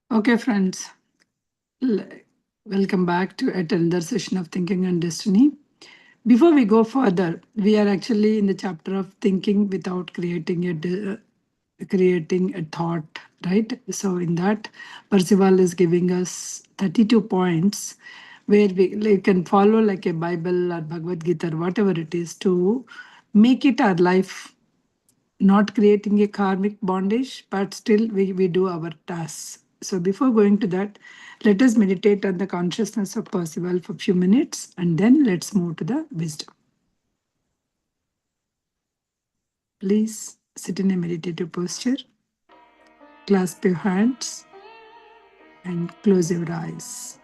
Okay, friends, welcome back to yet another session of Thinking and Destiny. Before we go further, we are actually in the chapter of thinking without creating a thought, right? So in that, Percival is giving us 32 points where we can follow like a Bible or Bhagavad Gita or whatever it is to make it our life, not creating a karmic bondage, but still we do our tasks. So before going to that, let us meditate on the consciousness of Percival for a few minutes and then let's move to the wisdom. Please sit in a meditative posture, clasp your hands and close your eyes.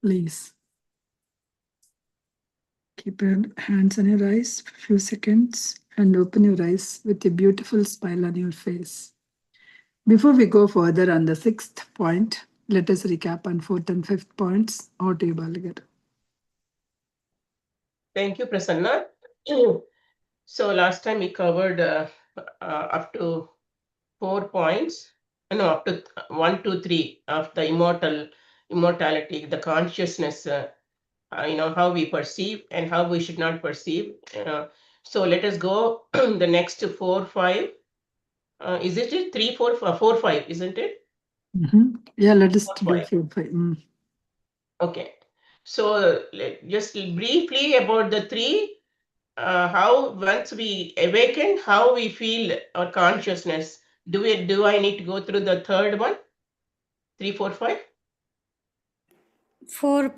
Please keep your hands on your eyes for a few seconds and open your eyes with a beautiful smile on your face. Before we go further on the sixth point, let us recap on fourth and fifth points. Over to you, Balagar. Thank you, Prasanna. So last time we covered up to 4 points, no, up to 1, 2, 3 of the immortality, the consciousness, how we perceive and how we should not perceive. So let us go the next 4, 5. Is it 3, 4, 4, 5? Isn't it? Yeah, let us 4, do 5. 4, 5. Okay. So just briefly about the 3. How once we awaken, how we feel our consciousness. Do I need to go through the third one? 3, 4, 5? Four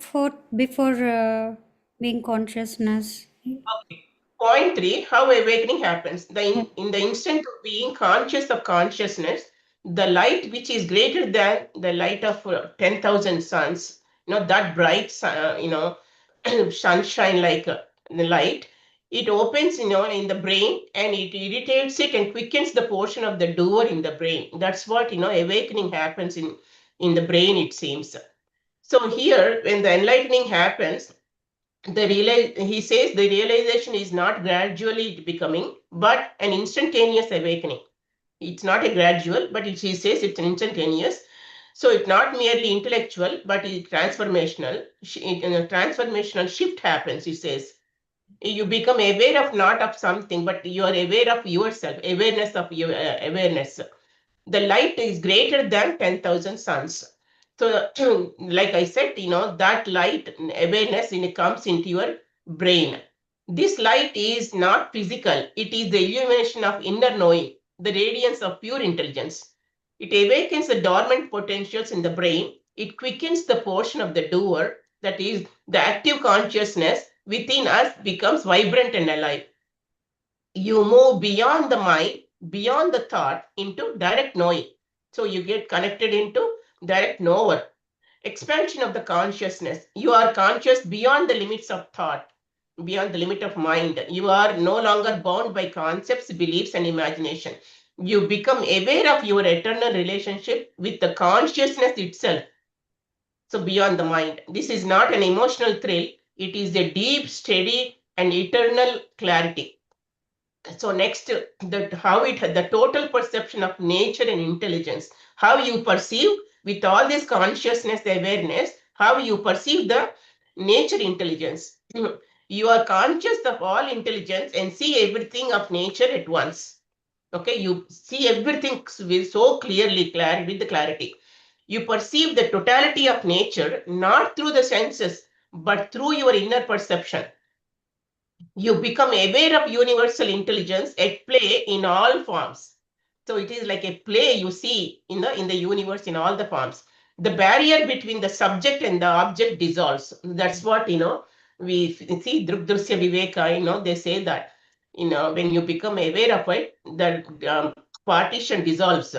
before being consciousnness. Okay. Point 3, how awakening happens. In the instant of being conscious of consciousness, the light which is greater than the light of 10,000 suns, that bright, sunshine like the light. It opens, in the brain, and it irritates it and quickens the portion of the doer in the brain. That's what, awakening happens in the brain, it seems. So here, when the enlightening happens, he says the realization is not gradually becoming, but an instantaneous awakening. It's not a gradual, but he says it's an instantaneous. So it's not merely intellectual, but it's transformational. A transformational shift happens, he says. You become aware of not of something, but you are aware of yourself, awareness of your awareness. The light is greater than 10,000 suns. So, like I said, that light awareness comes into your brain. This light is not physical, it is the illumination of inner knowing, the radiance of pure intelligence. It awakens the dormant potentials in the brain, it quickens the portion of the doer, that is, the active consciousness within us becomes vibrant and alive. You move beyond the mind, beyond the thought, into direct knowing. So you get connected into direct knower. Expansion of the consciousness. You are conscious beyond the limits of thought, beyond the limit of mind. You are no longer bound by concepts, beliefs, and imagination. You become aware of your eternal relationship with the consciousness itself. So beyond the mind. This is not an emotional thrill. It is a deep, steady, and eternal clarity. So next, the total perception of nature and intelligence, how you perceive with all this consciousness awareness, how you perceive the nature intelligence. You are conscious of all intelligence and see everything of nature at once. Okay, you see everything with so clearly, with the clarity. You perceive the totality of nature not through the senses but through your inner perception. You become aware of universal intelligence at play in all forms. So it is like a play you see in the universe in all the forms. The barrier between the subject and the object dissolves. That's what we see Drukdrusya Viveka, they say that when you become aware of it, the partition dissolves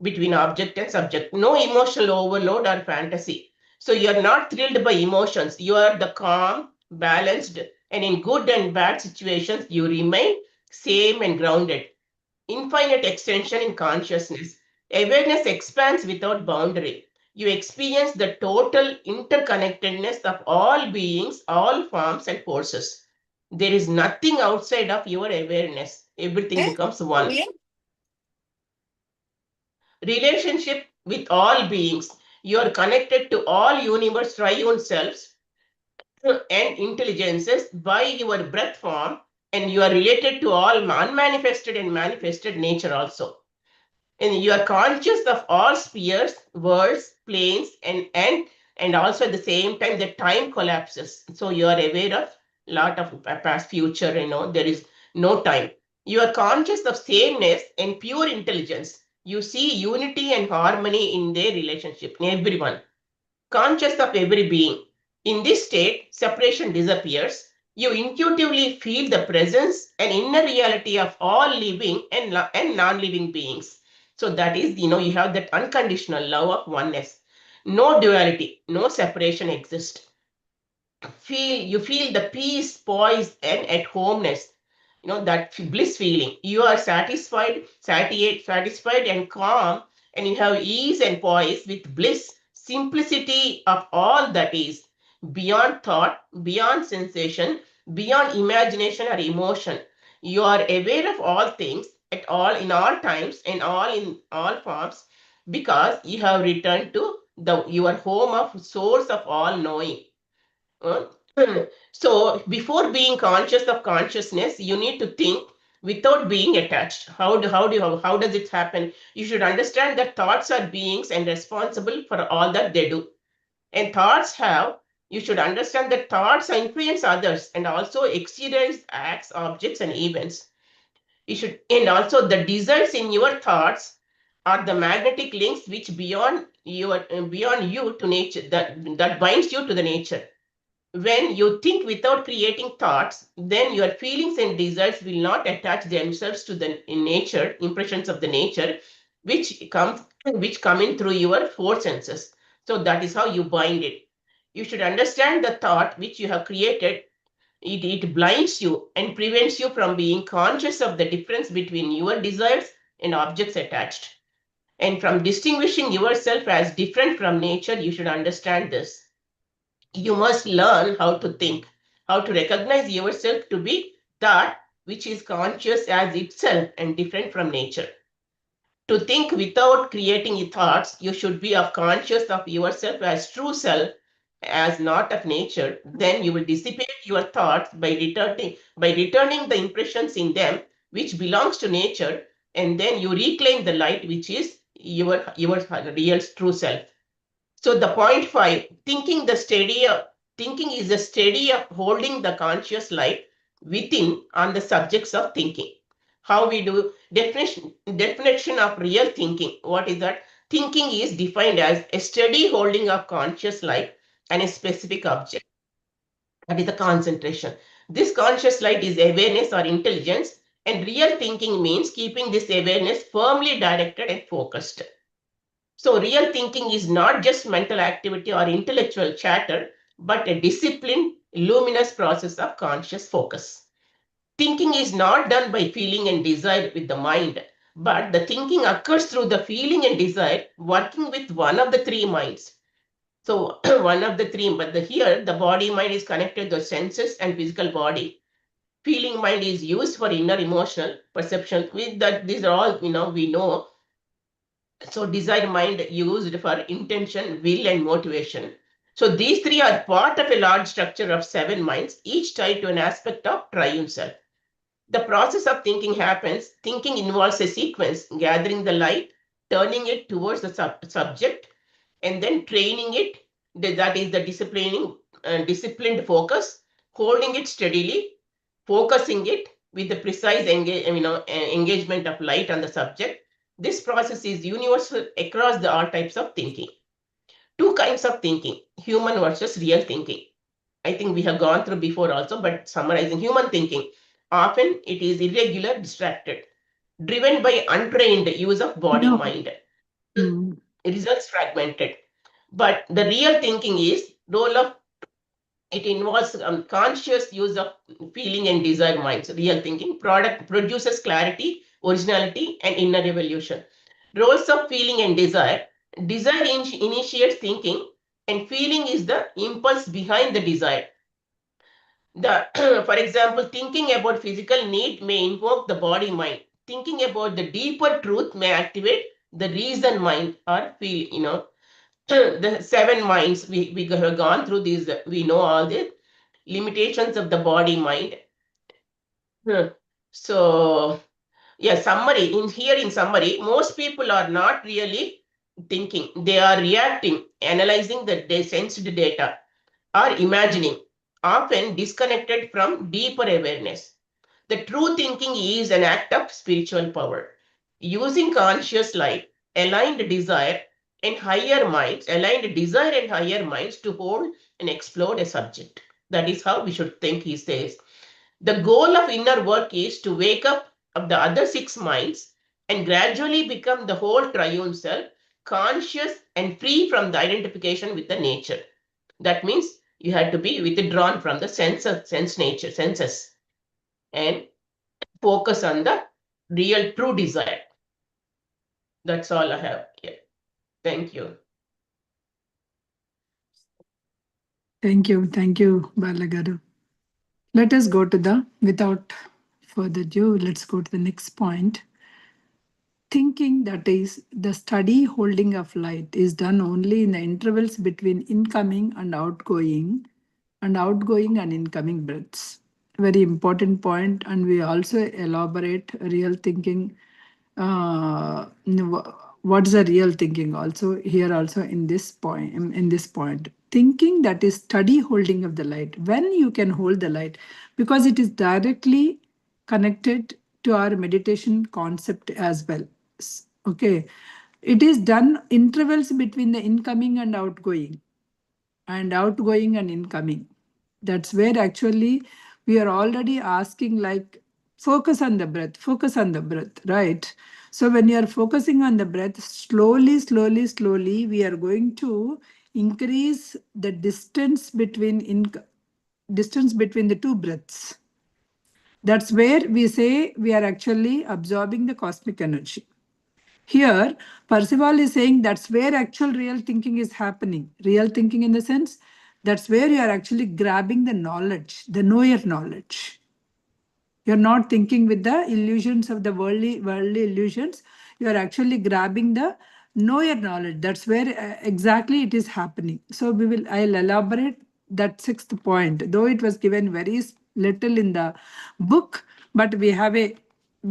between object and subject. No emotional overload or fantasy. So you are not thrilled by emotions. You are the calm, balanced, and in good and bad situations, you remain same and grounded. Infinite extension in consciousness. Awareness expands without boundary. You experience the total interconnectedness of all beings, all forms, and forces. There is nothing outside of your awareness. Everything becomes one. Relationship with all beings. You are connected to all universe triune selves and intelligences by your breath form, and you are related to all unmanifested and manifested nature also. And you are conscious of all spheres, worlds, planes, and also at the same time the time collapses. So you are aware of lot of past, future. There is no time. You are conscious of sameness and pure intelligence. You see unity and harmony in their relationship, in everyone. Conscious of every being. In this state, separation disappears. You intuitively feel the presence and inner reality of all living and non-living beings. So that is, you have that unconditional love of oneness. No duality, no separation exists. You feel the peace, poise, and at homeness. That bliss feeling. You are satisfied and calm, and you have ease and poise with bliss, simplicity of all that is beyond thought, beyond sensation, beyond imagination or emotion. You are aware of all things at all in all times and all in all forms because you have returned to the your home of source of all knowing. uh, So before being conscious of consciousness, you need to think without being attached. How does it happen? You should understand that thoughts are beings and responsible for all that they do. And you should understand that thoughts influence others and also experience acts, objects, and events. And also the desires in your thoughts are the magnetic links which beyond you to nature that binds you to the nature. When you think without creating thoughts, then your feelings and desires will not attach themselves to the in nature, impressions of the nature, which come in through your four senses. So that is how you bind it. You should understand the thought which you have created. It blinds you and prevents you from being conscious of the difference between your desires and objects attached. And from distinguishing yourself as different from nature, you should understand this. You must learn how to think, how to recognize yourself to be that which is conscious as itself and different from nature. To think without creating thoughts, you should be of conscious of yourself as true self, as not of nature. Then you will dissipate your thoughts by returning the impressions in them which belongs to nature, and then you reclaim the light which is your real true self. So the point five, thinking is a steady of holding the conscious light within on the subjects of thinking. How we do definition of real thinking. What is that? Thinking is defined as a steady holding of conscious light and a specific object. That is the concentration. This conscious light is awareness or intelligence, and real thinking means keeping this awareness firmly directed and focused. So, real thinking is not just mental activity or intellectual chatter, but a disciplined, luminous process of conscious focus. Thinking is not done by feeling and desire with the mind, but the thinking occurs through the feeling and desire working with one of the three minds. So, one of the three, but here the body mind is connected to the senses and physical body. Feeling mind is used for inner emotional perception. With that, these are all we know. So desire mind used for intention, will, and motivation. So these three are part of a large structure of seven minds, each tied to an aspect of triune self. The process of thinking happens. Thinking involves a sequence, gathering the light, turning it towards the subject, and then training it. That is the disciplined focus, holding it steadily, focusing it with the precise engagement of light on the subject. This process is universal across all types of thinking. Two kinds of thinking: human versus real thinking. I think we have gone through before also, but summarizing: human thinking, often it is irregular, distracted, driven by untrained use of body No. mind. Mm. Results fragmented. But the real thinking is role of it involves conscious use of feeling and desire minds. Real thinking product produces clarity, originality, and inner evolution. Roles of feeling and desire. Desire initiates thinking, and feeling is the impulse behind the desire. For example, thinking about physical need may invoke the body mind. Thinking about the deeper truth may activate the reason mind or feel. The seven minds we have gone through these. We know all this limitations of the body mind. Hmm. So, yeah, in summary, most people are not really thinking. They are reacting, analyzing the sensed data, or imagining, often disconnected from deeper awareness. The true thinking is an act of spiritual power. Using conscious light, aligned desire and higher minds to hold and explode a subject. That is how we should think, he says. The goal of inner work is to wake up of the other six minds and gradually become the whole triune self, conscious and free from the identification with the nature. That means you have to be withdrawn from the senses, and focus on the real true desire. That's all I have. Yeah. Thank you. Thank you, Balagaru. Let us go to without further ado, let's go to the next point. Thinking, that is, the study holding of light, is done only in the intervals between incoming and outgoing and incoming breaths. Very important point, and we also elaborate real thinking. Uh, what is a real thinking? Also here, also in this point, thinking, that is study holding of the light. When you can hold the light, because it is directly connected to our meditation concept as well. Okay, it is done intervals between the incoming and outgoing and incoming. That's where actually we are already asking, like, focus on the breath, right? So when you are focusing on the breath, slowly, we are going to increase the distance between the two breaths. That's where we say we are actually absorbing the cosmic energy. Here, Percival is saying that's where actual real thinking is happening. Real thinking in the sense that's where you are actually grabbing the knowledge, the knower knowledge. You're not thinking with the illusions of the worldly illusions. You are actually grabbing the knower knowledge. That's where exactly it is happening. So I'll elaborate that sixth point, though it was given very little in the book, but we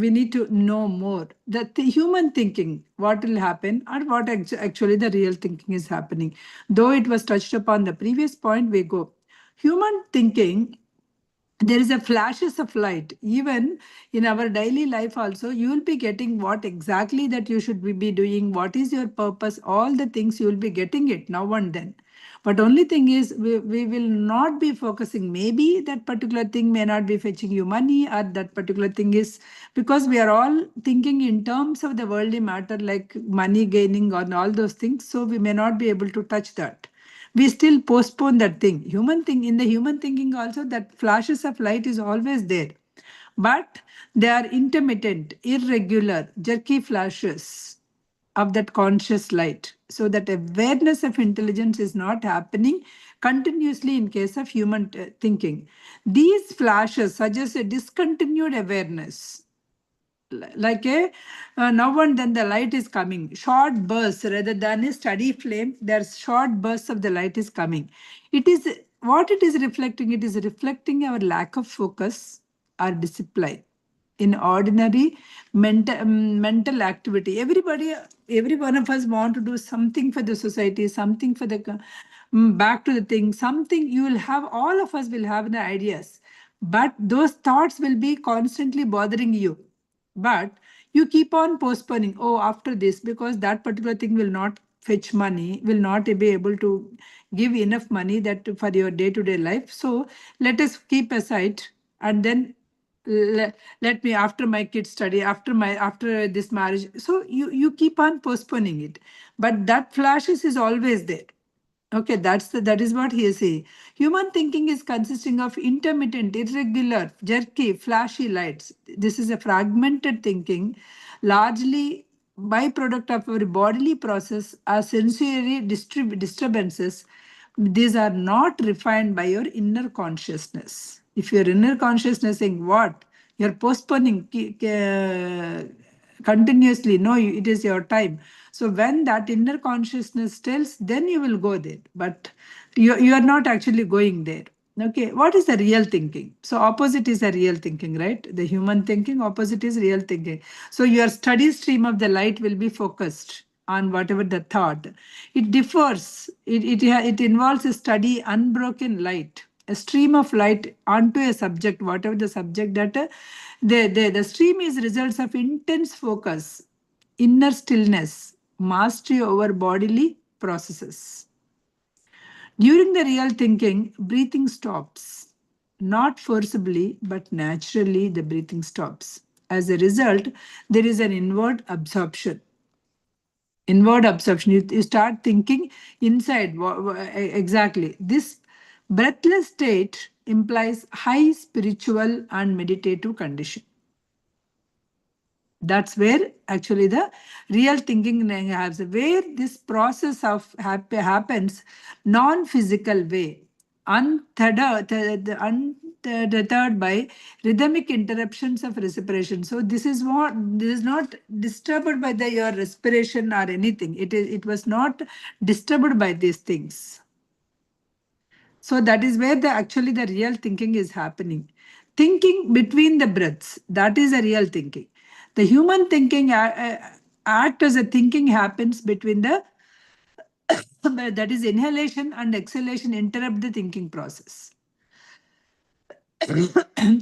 need to know more. The human thinking, what will happen, and what actually the real thinking is happening. Though it was touched upon the previous point, we go. Human thinking, there is a flashes of light even in our daily life also. You will be getting what exactly that you should be doing, what is your purpose, all the things you will be getting it now and then. But only thing is we will not be focusing. Maybe that particular thing may not be fetching you money, or that particular thing is because we are all thinking in terms of the worldly matter like money gaining or all those things, so we may not be able to touch that. We still postpone that thing. Human thing, in the human thinking also, that flashes of light is always there, but they are intermittent, irregular, jerky flashes of that conscious light. So that awareness of intelligence is not happening continuously in case of human thinking. These flashes suggest a discontinued awareness, like a now and then the light is coming, short bursts rather than a steady flame. There's short bursts of the light is coming. It is what it is reflecting. It is reflecting our lack of focus or discipline in ordinary mental activity. Every one of us want to do something for the society, something for the back to the thing, something. You will have, all of us will have the ideas, but those thoughts will be constantly bothering you. But you keep on postponing, oh, after this, because that particular thing will not fetch money, will not be able to give enough money that for your day-to-day life. So let us keep aside, and then let me, after my kids study, after this marriage. So you keep on postponing it, but that flashes is always there. Okay, that is what he is saying. Human thinking is consisting of intermittent, irregular, jerky, flashy lights. This is a fragmented thinking, largely byproduct of our bodily process or sensory disturbances. These are not refined by your inner consciousness. If your inner consciousness saying what? You're postponing continuously. No, it is your time. So when that inner consciousness tells, then you will go there. But you are not actually going there. Okay, what is the real thinking? So opposite is the real thinking, right? The human thinking, opposite is real thinking. So your study stream of the light will be focused on whatever the thought. It differs. It involves a steady, unbroken light, a stream of light onto a subject, whatever the subject that the stream is results of intense focus, inner stillness, mastery over bodily processes. During the real thinking, breathing stops. Not forcibly, but naturally, the breathing stops. As a result, there is an inward absorption. Inward absorption. You start thinking inside. Exactly. This breathless state implies high spiritual and meditative condition. That's where actually the real thinking happens, where this process of happens non-physical way, untethered by rhythmic interruptions of respiration. So this is not disturbed by your respiration or anything. It was not disturbed by these things. So that is where actually the real thinking is happening. Thinking between the breaths, that is a real thinking. The human thinking act as a thinking happens between the that is inhalation and exhalation interrupt the thinking process.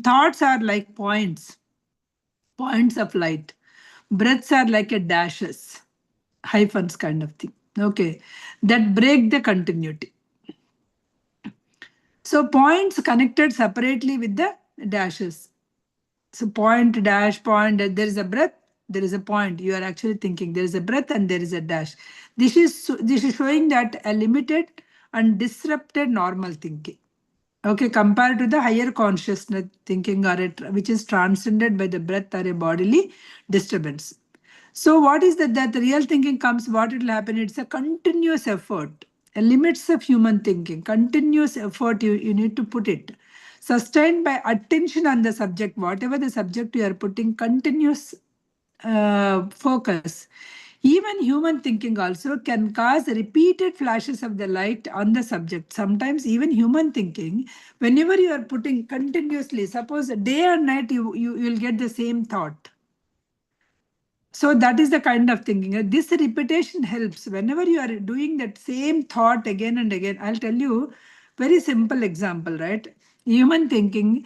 Thoughts are like points of light. Breaths are like a dashes, hyphens kind of thing. Okay, that break the continuity. So points connected separately with the dashes. So point, dash, point, there is a breath, there is a point. You are actually thinking. There is a breath and there is a dash. This is showing that a limited and disrupted normal thinking. Okay, compared to the higher consciousness thinking which is transcended by the breath or a bodily disturbance. So what is that the real thinking comes, what it will happen? It's a continuous effort, a limits of human thinking, continuous effort you need to put it. Sustained by attention on the subject, whatever the subject you are putting, continuous focus. Even human thinking also can cause repeated flashes of the light on the subject. Sometimes even human thinking, whenever you are putting continuously, suppose day and night, you will get the same thought. So that is the kind of thinking. This repetition helps whenever you are doing that same thought again and again. I'll tell you very simple example, right? Human thinking,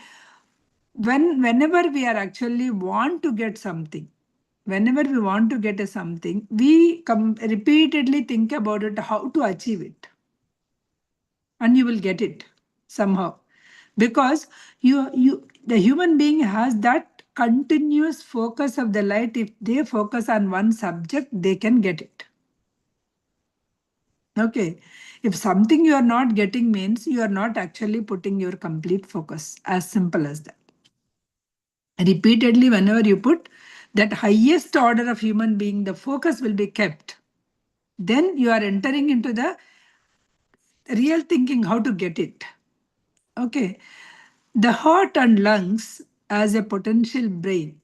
whenever we are actually want to get something, whenever we want to get a something, we repeatedly think about it, how to achieve it, and you will get it somehow, because the human being has that continuous focus of the light. If they focus on one subject, they can get it. Okay, if something you are not getting means you are not actually putting your complete focus, as simple as that. Repeatedly, whenever you put that highest order of human being, the focus will be kept. Then you are entering into the real thinking, how to get it. Okay, the heart and lungs as a potential brain.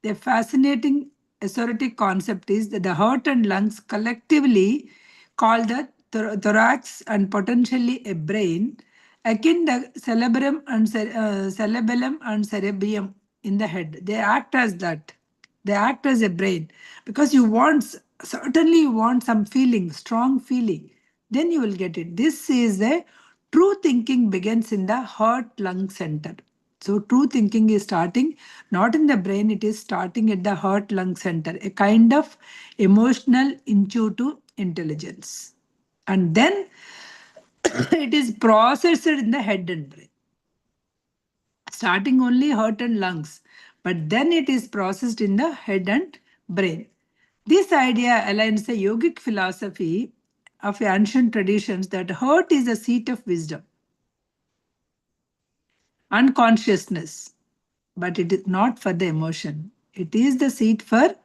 The fascinating esoteric concept is that the heart and lungs collectively, called the thorax and potentially a brain, akin the cerebellum and cerebrium in the head. They act as that. They act as a brain, because certainly you want some feeling, strong feeling, then you will get it. This is the true thinking begins in the heart lung center. So true thinking is starting not in the brain, it is starting at the heart lung center, a kind of emotional intuitive intelligence. And then it is processed in the head and brain. Starting only heart and lungs, but then it is processed in the head and brain. This idea aligns the yogic philosophy of ancient traditions that heart is the seat of wisdom and consciousness, but it is not for the emotion. It is the seat for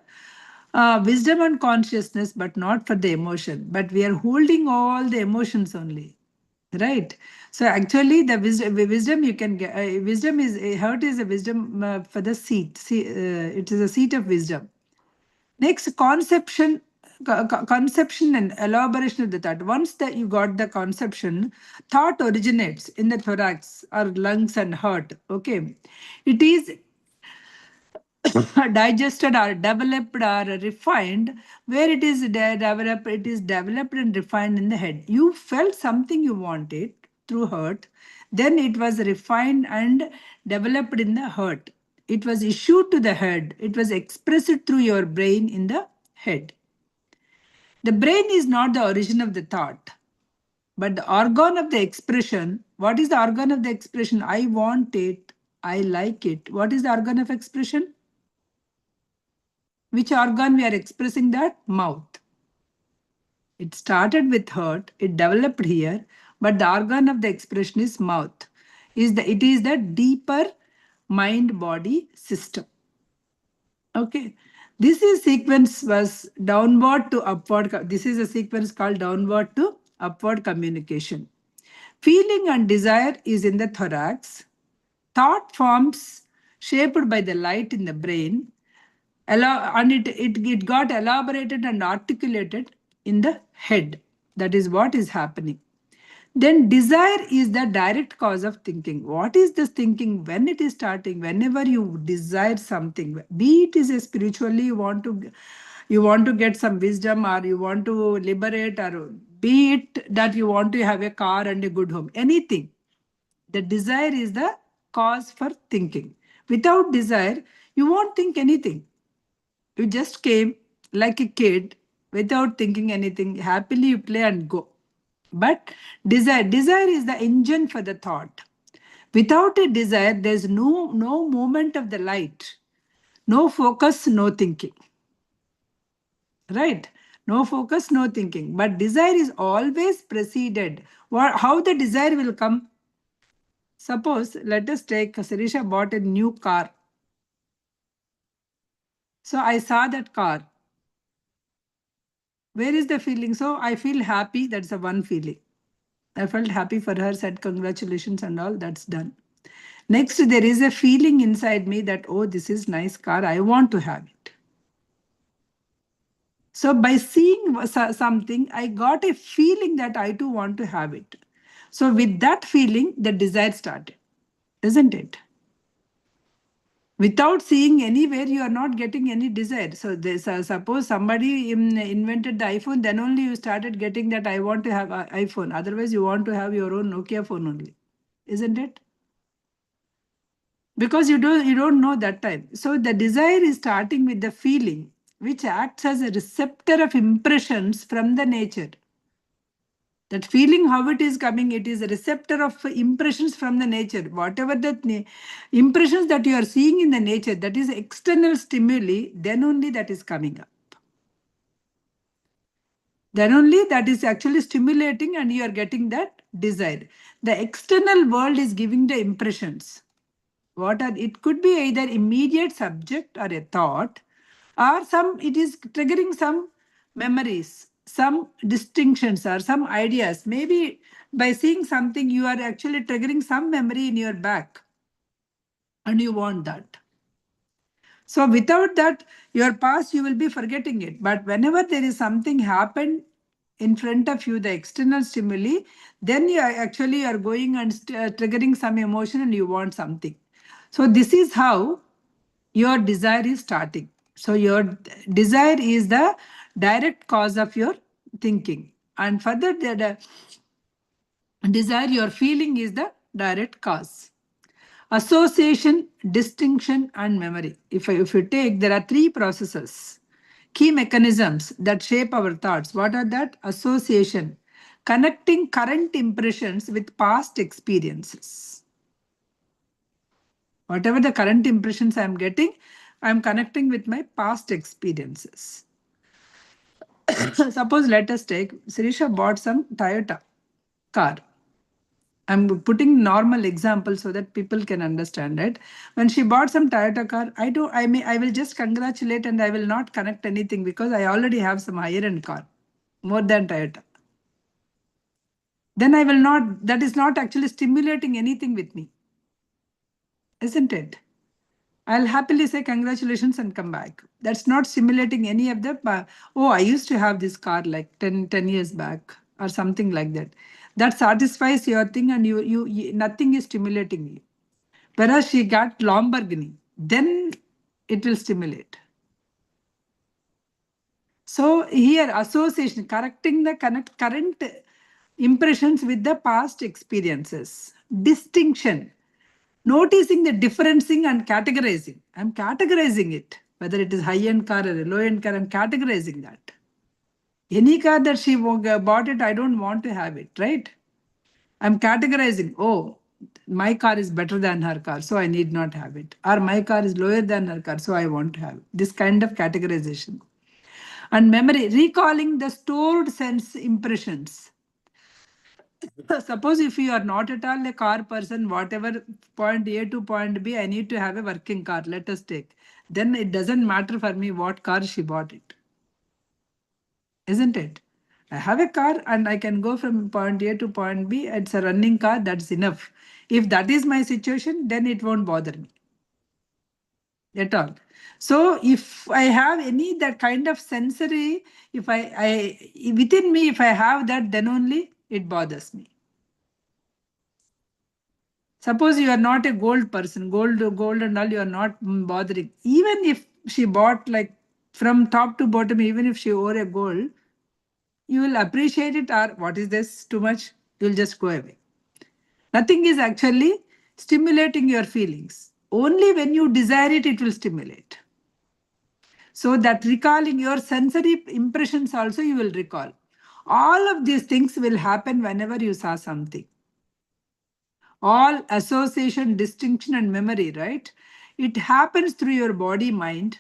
wisdom and consciousness, but not for the emotion. But we are holding all the emotions only, right? So actually, the wisdom you can get. Wisdom is heart is a wisdom for the seat. It is a seat of wisdom. Next, conception and elaboration of the thought. Once that you got the conception, thought originates in the thorax or lungs and heart. Okay, it is digested or developed or refined. Where it is developed, it is developed and refined in the head. You felt something you wanted through heart, then it was refined and developed in the heart. It was issued to the head, it was expressed through your brain in the head. The brain is not the origin of the thought, but the organ of the expression. What is the organ of the expression? I want it, I like it. What is the organ of expression? Which organ we are expressing that? Mouth. It started with heart, it developed here, but the organ of the expression is mouth. It is the deeper mind-body system. Okay. This is sequence was downward to upward. This is a sequence called downward to upward communication. Feeling and desire is in the thorax. Thought forms shaped by the light in the brain, and it got elaborated and articulated in the head. That is what is happening. Then desire is the direct cause of thinking. What is this thinking? When it is starting, whenever you desire something, be it is a spiritually you want to get some wisdom, or you want to liberate, or be it that you want to have a car and a good home, anything. The desire is the cause for thinking. Without desire, you won't think anything. You just came like a kid without thinking anything. Happily you play and go. But desire is the engine for the thought. Without a desire, there's no movement of the light. No focus, no thinking. Right? No focus, no thinking. But desire is always preceded. How the desire will come? Suppose, let us take Sirisha bought a new car. So I saw that car. Where is the feeling? So I feel happy. That's the one feeling. I felt happy for her, said congratulations and all. That's done. Next, there is a feeling inside me that, oh, this is nice car. I want to have it. So by seeing something, I got a feeling that I too want to have it. So with that feeling, the desire started, isn't it? Without seeing anywhere, you are not getting any desire. So this, suppose somebody invented the iPhone, then only you started getting that I want to have an iPhone. Otherwise, you want to have your own Nokia phone only, isn't it? Because you don't know that time. So the desire is starting with the feeling, which acts as a receptor of impressions from the nature. That feeling, how it is coming, it is a receptor of impressions from the nature. Whatever the impressions that you are seeing in the nature, that is external stimuli, then only that is coming up. Then only that is actually stimulating and you are getting that desire. The external world is giving the impressions. It could be either immediate subject or a thought, or it is triggering some memories, some distinctions or some ideas. Maybe by seeing something, you are actually triggering some memory in your back and you want that. So without that, your past, you will be forgetting it. But whenever there is something happened in front of you, the external stimuli, then you are going and triggering some emotion and you want something. So this is how your desire is starting. So your desire is the direct cause of your thinking. And further, the desire, your feeling is the direct cause. Association, distinction, and memory. If you take, there are three processes, key mechanisms that shape our thoughts. What are that? Association, connecting current impressions with past experiences. Whatever the current impressions I am getting, I am connecting with my past experiences. Suppose, let us take, Sirisha bought some Toyota car. I'm putting normal example so that people can understand it. When she bought some Toyota car, I will just congratulate and I will not connect anything because I already have some higher end car, more than Toyota. Then I will not, that is not actually stimulating anything with me, isn't it? I'll happily say congratulations and come back. That's not stimulating any of the, oh, I used to have this car like 10 years back or something like that. That satisfies your thing and nothing is stimulating you. Whereas she got Lamborghini, then it will stimulate. So here association, correcting the current impressions with the past experiences. Distinction, noticing the differencing and categorizing. I'm categorizing it, whether it is high-end car or a low-end car, I'm categorizing that. Any car that she bought it, I don't want to have it, right? I'm categorizing, oh, my car is better than her car, so I need not have it. Or my car is lower than her car, so I want to have it. This kind of categorization. And memory, recalling the stored sense impressions. Suppose if you are not at all a car person, whatever point A to point B, I need to have a working car, let us take. Then it doesn't matter for me what car she bought it. Isn't it? I have a car and I can go from point A to point B. It's a running car, that's enough. If that is my situation, then it won't bother me at all. So if I have any that kind of sensory, if I within me, if I have that, then only it bothers me. Suppose you are not a gold person, gold and all, you are not bothering. Even if she bought like from top to bottom, even if she wore a gold, you will appreciate it, or what is this, too much, you'll just go away. Nothing is actually stimulating your feelings. Only when you desire it, it will stimulate. So that recalling your sensory impressions also you will recall. All of these things will happen whenever you saw something. All association, distinction and memory, right? It happens through your body mind,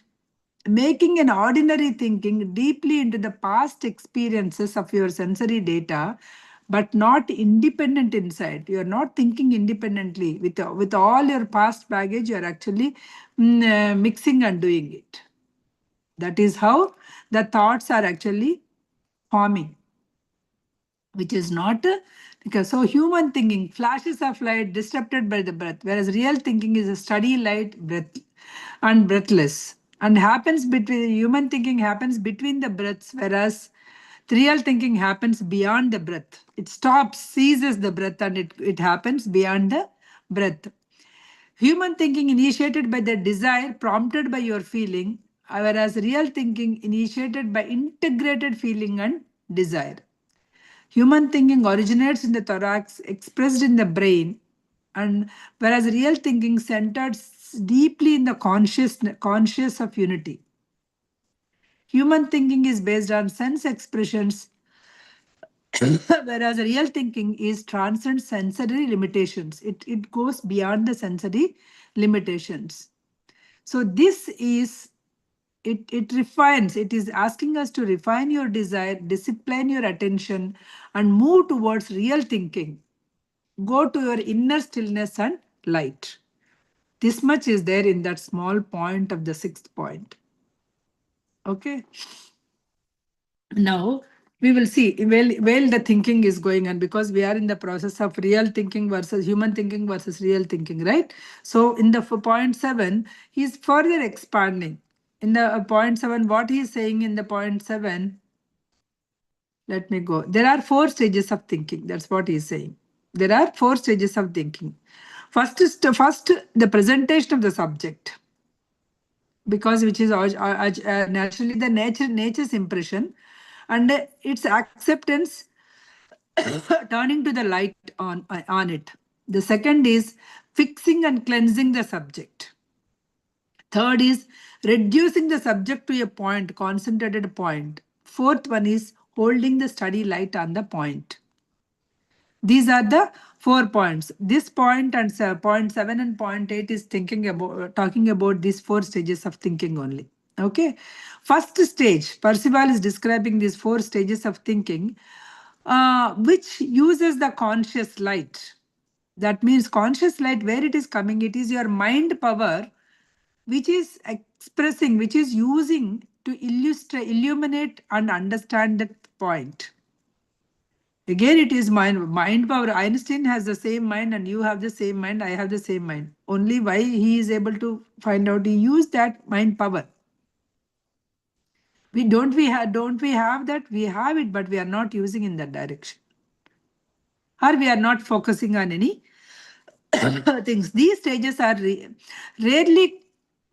making an ordinary thinking deeply into the past experiences of your sensory data, but not independent inside. You are not thinking independently. With all your past baggage, you are actually mixing and doing it. That is how the thoughts are actually forming, which is not because so human thinking, flashes of light disrupted by the breath, whereas real thinking is a steady light, breath and breathless, and happens between human thinking happens between the breaths, whereas the real thinking happens beyond the breath. It stops, seizes the breath, and it happens beyond the breath. Human thinking initiated by the desire prompted by your feeling, whereas real thinking initiated by integrated feeling and desire. Human thinking originates in the thorax, expressed in the brain, and whereas real thinking centered deeply in the conscious of unity. Human thinking is based on sense expressions, whereas real thinking is transcends sensory limitations. It goes beyond the sensory limitations. So this is it refines, it is asking us to refine your desire, discipline your attention, and move towards real thinking. Go to your inner stillness and light. This much is there in that small point of the sixth point. Okay. Now we will see well the thinking is going on, because we are in the process of real thinking versus human thinking versus real thinking, right? So in the point 7, he's further expanding. In the point 7, what he is saying in the point 7, let me go. There are 4 stages of thinking. That's what he is saying. There are 4 stages of thinking. First is the presentation of the subject, because which is naturally the nature's impression, and its acceptance turning to the light on it. The second is fixing and cleansing the subject. Third is reducing the subject to a point, concentrated point. Fourth one is holding the steady light on the point. These are the 4 points. This point and point 7 and point 8 is talking about these 4 stages of thinking only. Okay. First stage, Percival is describing these 4 stages of thinking, which uses the conscious light. That means conscious light, where it is coming, it is your mind power, which is expressing, which is using to illuminate and understand that point. Again, it is mind power. Einstein has the same mind, and you have the same mind, I have the same mind. Only why he is able to find out, he used that mind power. Don't we have that? We have it, but we are not using in that direction. Or we are not focusing on any things. These stages are rarely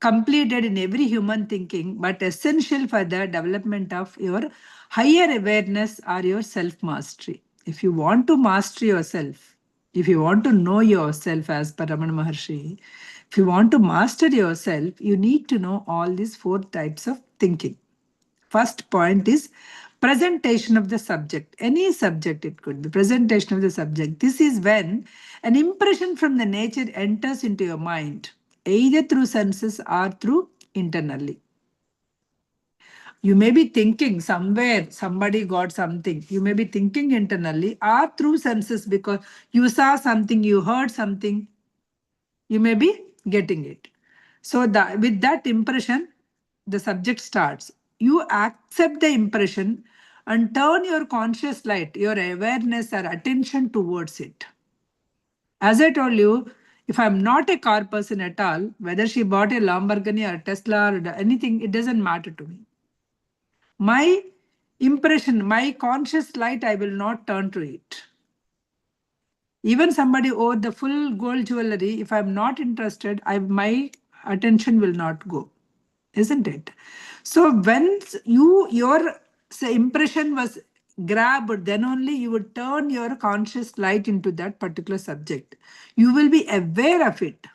completed in every human thinking, but essential for the development of your higher awareness or your self-mastery. If you want to master yourself, if you want to know yourself, as per Ramana Maharshi, if you want to master yourself, you need to know all these 4 types of thinking. First point is presentation of the subject. Any subject, it could be presentation of the subject. This is when an impression from the nature enters into your mind, either through senses or through internally. You may be thinking somewhere, somebody got something. You may be thinking internally or through senses, because you saw something, you heard something, you may be getting it. So with that impression, the subject starts. You accept the impression and turn your conscious light, your awareness or attention towards it. As I told you, if I'm not a car person at all, whether she bought a Lamborghini or Tesla or anything, it doesn't matter to me. My impression, my conscious light, I will not turn to it. Even somebody wore the full gold jewelry, if I'm not interested, my attention will not go, isn't it? So when your impression was grabbed, then only you would turn your conscious light into that particular subject. You will be aware of it.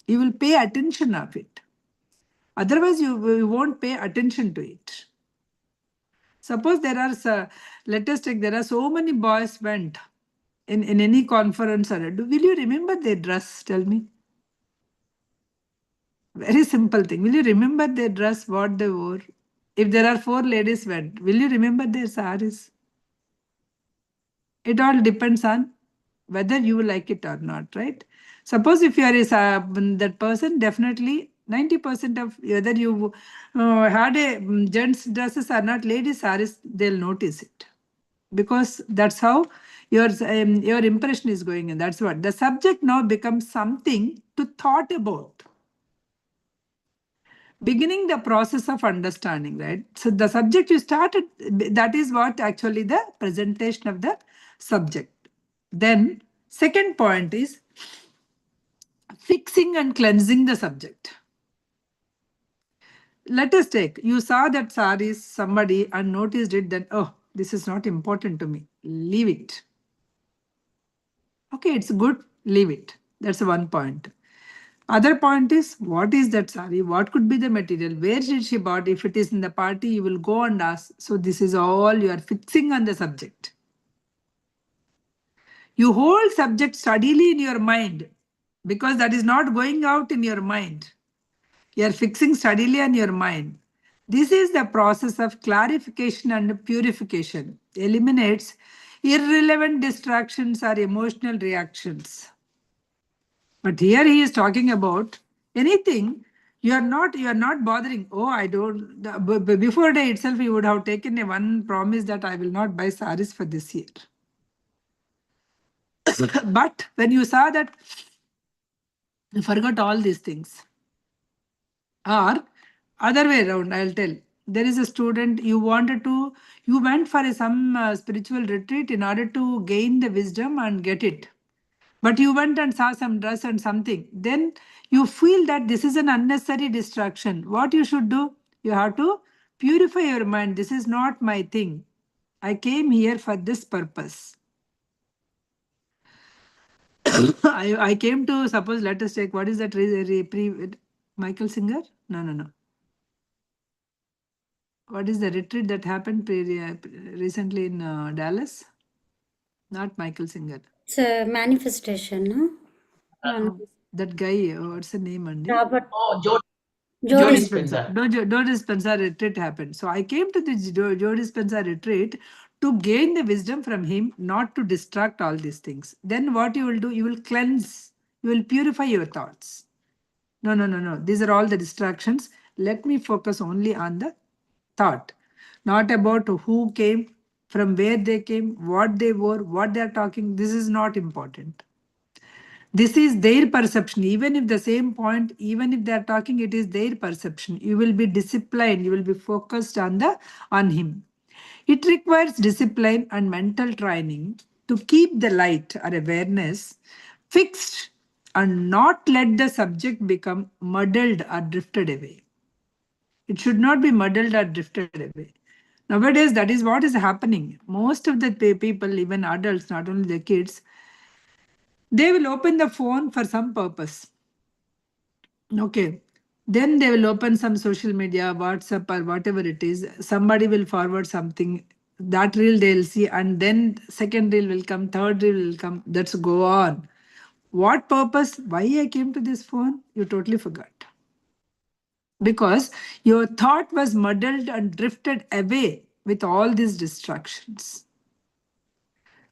You will pay attention of it. Otherwise, you won't pay attention to it. Suppose let us take, there are so many boys went in any conference. Will you remember their dress? Tell me. Very simple thing. Will you remember their dress, what they wore? If there are 4 ladies went, will you remember their saris? It all depends on whether you like it or not, right? Suppose if you are that person, definitely 90% of whether you had a gents dresses or not, ladies saris, they'll notice it, because that's how your impression is going in. That's what the subject now becomes something to thought about, beginning the process of understanding, right? So the subject you started, that is what actually the presentation of the subject. Then second point is fixing and cleansing the subject. Let us take, you saw that sari somebody and noticed it, then, oh, this is not important to me, leave it. Okay, it's good, leave it. That's one point. Other point is, what is that sari? What could be the material? Where did she bought? If it is in the party, you will go and ask. So this is all you are fixing on the subject. You hold subject steadily in your mind, because that is not going out in your mind. You are fixing steadily on your mind. This is the process of clarification and purification. Eliminates irrelevant distractions or emotional reactions. But here he is talking about anything. You are not bothering. Oh, I don't. Before day itself, you would have taken a one promise that I will not buy saris for this year. But when you saw that, you forgot all these things. Or other way around, I'll tell. There is a student, you went for some spiritual retreat in order to gain the wisdom and get it. But you went and saw some dress and something. Then you feel that this is an unnecessary distraction. What you should do? You have to purify your mind. This is not my thing. I came here for this purpose. I came to, suppose, let us take, what is that? Michael Singer? No, no, no. What is the retreat that happened recently in Dallas? Not Michael Singer. It's a manifestation, no? No, no. That guy, what's the name, Andy? Robert Oh, Joe Joe Dispenza. Dispenza. Joe Dispenza retreat happened. So I came to the Joe Dispenza retreat to gain the wisdom from him, not to distract all these things. Then what you will do? You will cleanse, you will purify your thoughts. No, no, no, no. These are all the distractions. Let me focus only on the thought, not about who came, from where they came, what they wore, what they are talking. This is not important. This is their perception. Even if the same point, even if they are talking, it is their perception. You will be disciplined. You will be focused on him. It requires discipline and mental training to keep the light or awareness fixed and not let the subject become muddled or drifted away. It should not be muddled or drifted away. Nowadays, that is what is happening. Most of the people, even adults, not only the kids, they will open the phone for some purpose. Okay. Then they will open some social media, WhatsApp or whatever it is. Somebody will forward something. That reel they'll see, and then second reel will come, third reel will come. That's go on. What purpose? Why I came to this phone? You totally forgot. Because your thought was muddled and drifted away with all these distractions.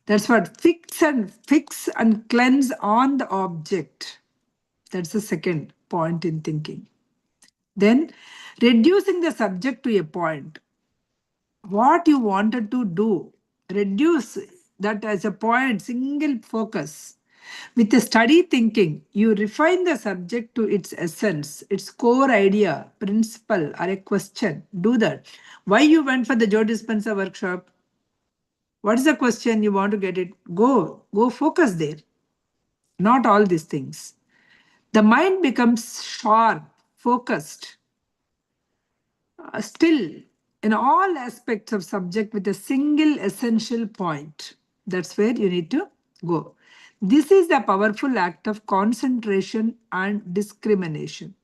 That's what fix and cleanse on the object. That's the second point in thinking. Then reducing the subject to a point. What you wanted to do, reduce that as a point, single focus. With a study thinking, you refine the subject to its essence, its core idea, principle, or a question. Do that. Why you went for the Joe Dispenza workshop? What is the question you want to get it? Go focus there. Not all these things. The mind becomes sharp, focused, still in all aspects of subject with a single essential point. That's where you need to go. This is the powerful act of concentration and discrimination.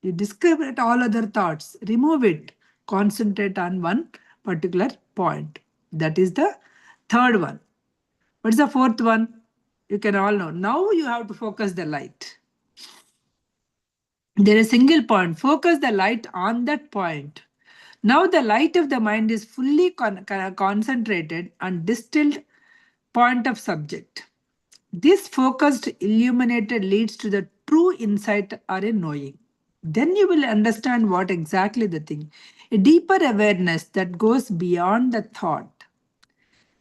You discriminate all other thoughts, remove it, concentrate on one particular point. That is the third one. What is the fourth one? You can all know. Now you have to focus the light. There is a single point. Focus the light on that point. Now the light of the mind is fully concentrated on distilled point of subject. This focused illuminated leads to the true insight or a knowing. Then you will understand what exactly the thing. A deeper awareness that goes beyond the thought.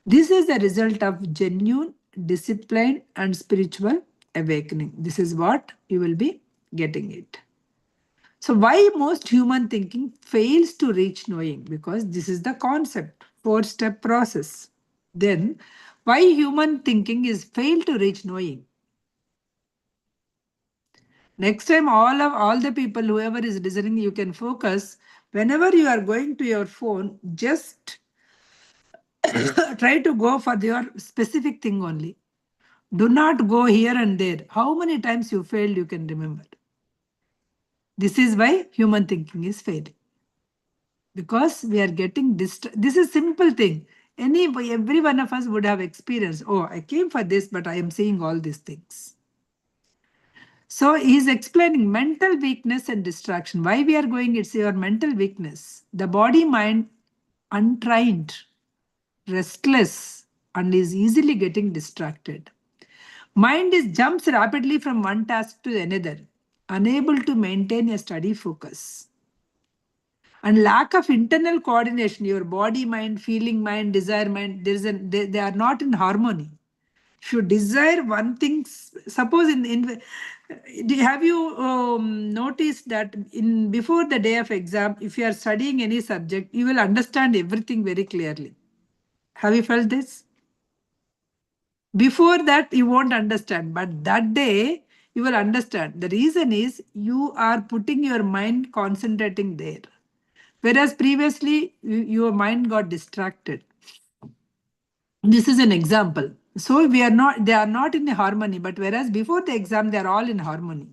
This is the result of genuine, discipline, and spiritual awakening. This is what you will be getting it. So, why most human thinking fails to reach knowing? Because this is the concept, four-step process. Then, why human thinking is fail to reach knowing? Next time, all the people, whoever is listening, you can focus. Whenever you are going to your phone, just try to go for your specific thing only. Do not go here and there. How many times you failed, you can remember. This is why human thinking is failing. Because we are getting this is simple thing. Every one of us would have experienced. Oh, I came for this, but I am seeing all these things. So he is explaining mental weakness and distraction. Why we are going? It's your mental weakness. The body mind untrained, restless, and is easily getting distracted. Mind is jumps rapidly from one task to another, unable to maintain a steady focus. And lack of internal coordination, your body mind, feeling mind, desire mind, they are not in harmony. If you desire one thing, suppose have you noticed that in before the day of exam, if you are studying any subject, you will understand everything very clearly. Have you felt this? Before that, you won't understand, but that day you will understand. The reason is you are putting your mind concentrating there. Whereas previously, your mind got distracted. This is an example. So they are not in harmony, but whereas before the exam, they are all in harmony.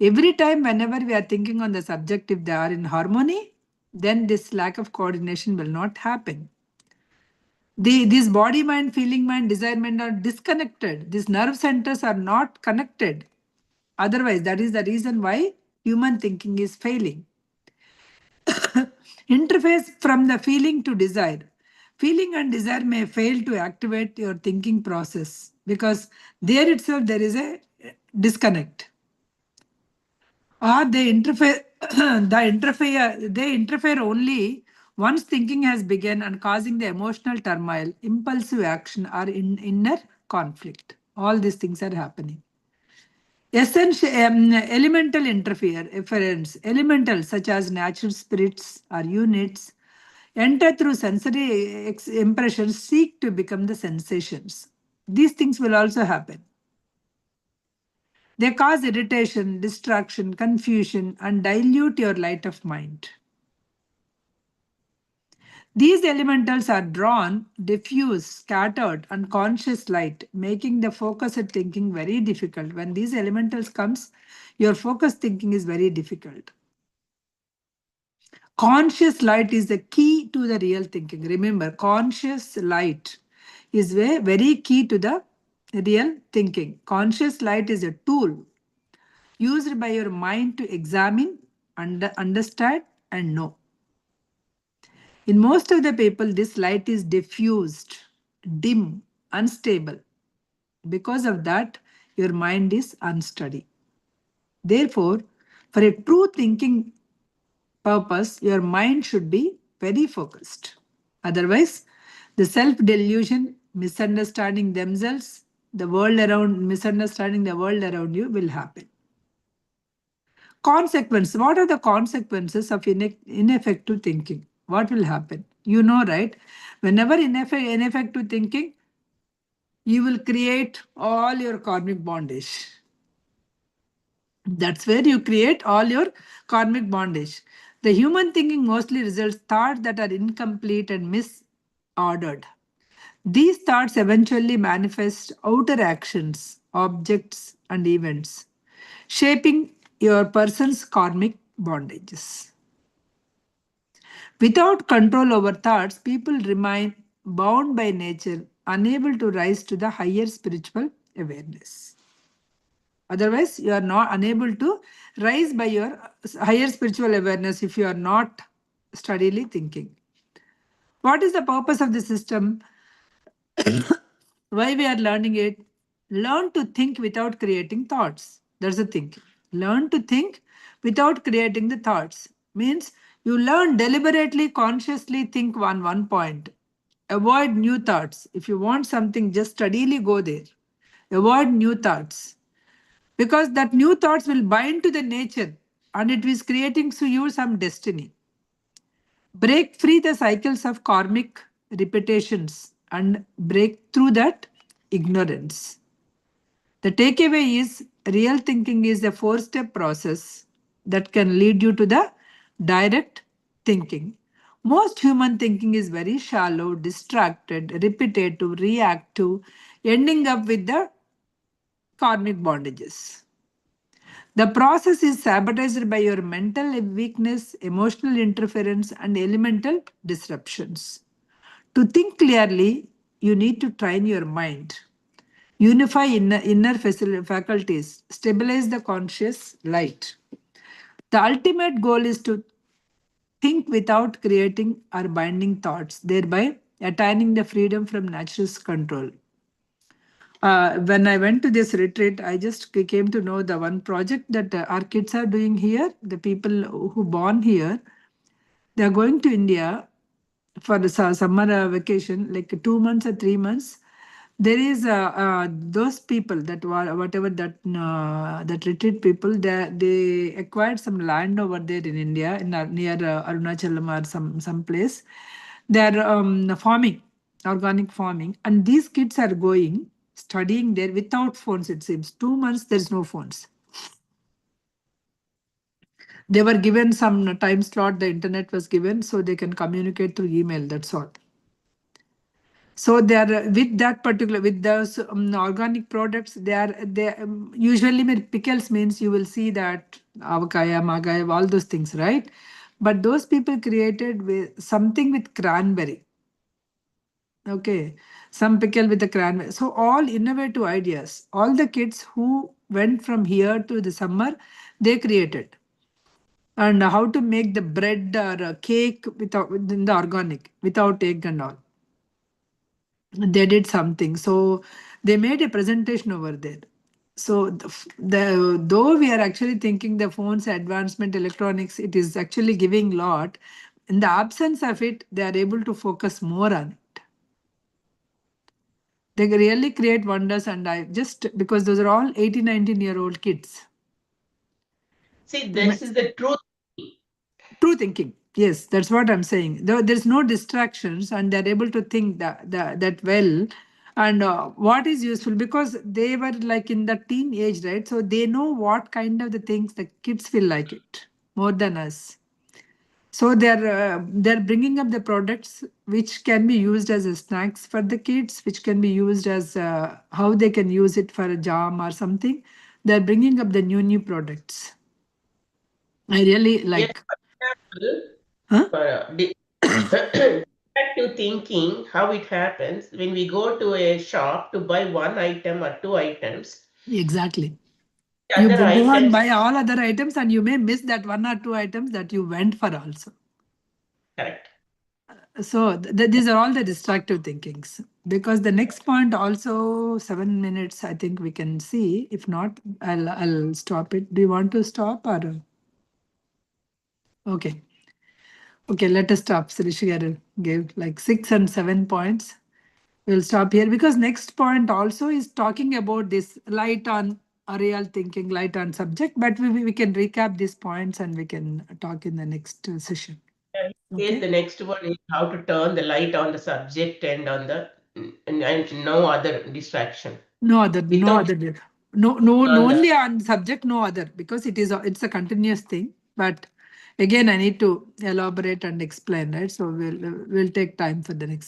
Every time, whenever we are thinking on the subject, if they are in harmony, then this lack of coordination will not happen. This body mind, feeling mind, desire mind are disconnected. These nerve centers are not connected. Otherwise, that is the reason why human thinking is failing. Interface from the feeling to desire. Feeling and desire may fail to activate your thinking process because there itself there is a disconnect. Or they interfere only once thinking has begun and causing the emotional turmoil, impulsive action, or inner conflict. All these things are happening. Essential elemental interference, elementals such as natural spirits or units, enter through sensory impressions, seek to become the sensations. These things will also happen. They cause irritation, distraction, confusion, and dilute your light of mind. These elementals are drawn, diffuse, scattered, unconscious light, making the focused thinking very difficult. When these elementals comes, your focused thinking is very difficult. Conscious light is the key to the real thinking. Remember, conscious light is very key to the real thinking. Conscious light is a tool used by your mind to examine, understand, and know. In most of the people, this light is diffused, dim, unstable. Because of that, your mind is unsteady. Therefore, for a true thinking purpose, your mind should be very focused. Otherwise, the self-delusion, misunderstanding themselves, misunderstanding the world around you will happen. Consequence. What are the consequences of ineffective thinking? What will happen? You know, right? Whenever ineffective thinking, you will create all your karmic bondage. That's where you create all your karmic bondage. The human thinking mostly results thoughts that are incomplete and misordered. These thoughts eventually manifest outer actions, objects, and events, shaping your person's karmic bondages. Without control over thoughts, people remain bound by nature, unable to rise to the higher spiritual awareness. Otherwise, you are not unable to rise by your higher spiritual awareness if you are not steadily thinking. What is the purpose of the system? Why we are learning it? Learn to think without creating thoughts. That's the thing. Learn to think without creating the thoughts. Means you learn deliberately, consciously think on one point. Avoid new thoughts. If you want something, just steadily go there. Avoid new thoughts. Because that new thoughts will bind to the nature and it is creating to you some destiny. Break free the cycles of karmic repetitions and break through that ignorance. The takeaway is real thinking is a four-step process that can lead you to the direct thinking. Most human thinking is very shallow, distracted, repetitive, reactive, ending up with the karmic bondages. The process is sabotaged by your mental weakness, emotional interference, and elemental disruptions. To think clearly, you need to train your mind. Unify inner faculties, stabilize the conscious light. The ultimate goal is to think without creating or binding thoughts, thereby attaining the freedom from natural control. When I went to this retreat, I just came to know the one project that our kids are doing here. The people who born here, they are going to India for the summer vacation, like 2 months or 3 months. There is those people that were whatever that retreat people, they acquired some land over there in India, in near Arunachalam or some place. They are farming, organic farming, and these kids are going studying there without phones. It seems 2 months there is no phones. They were given some time slot. The internet was given so they can communicate through email. That's all. So they are with that particular with those organic products. They usually pickles means you will see that avakaya, magaya, all those things, right? But those people created with something with cranberry. Okay, some pickle with the cranberry. So all innovative ideas. All the kids who went from here to the summer, they created. And how to make the bread or a cake without within the organic, without egg and all. They did something. So they made a presentation over there. So though we are actually thinking the phones, advancement, electronics, it is actually giving lot. In the absence of it, they are able to focus more on it. They really create wonders, and I just because those are all 18, 19-year-old kids. See, this is the truth. True thinking. Yes, that's what I'm saying. There's no distractions, and they're able to think that well. And what is useful because they were like in the teen age, right? So they know what kind of the things the kids will like it more than us. So they're bringing up the products which can be used as a snacks for the kids, which can be used as how they can use it for a jam or something. They're bringing up the new products. I really Yes, like. for example, Huh? active thinking, how it happens when we go to a shop to buy one item or two items, Exactly. the You other go and items, buy all other items, and you may miss that one or two items that you went for also. correct. So these are all the destructive thinkings. Because the next point also 7 minutes, I think we can see. If not, I'll stop it. Do you want to stop or okay? Okay, let us stop. Srishigara gave like 6 and 7 points. We'll stop here because next point also is talking about this light on a real thinking, light on subject, but we can recap these points and we can talk in the next session. And here Okay. the next one is how to turn the light on the subject and on the and no other distraction No other, no without other, no on the only on subject, no other, because it's a continuous thing. But again, I need to elaborate and explain, right? So we'll take time for the next.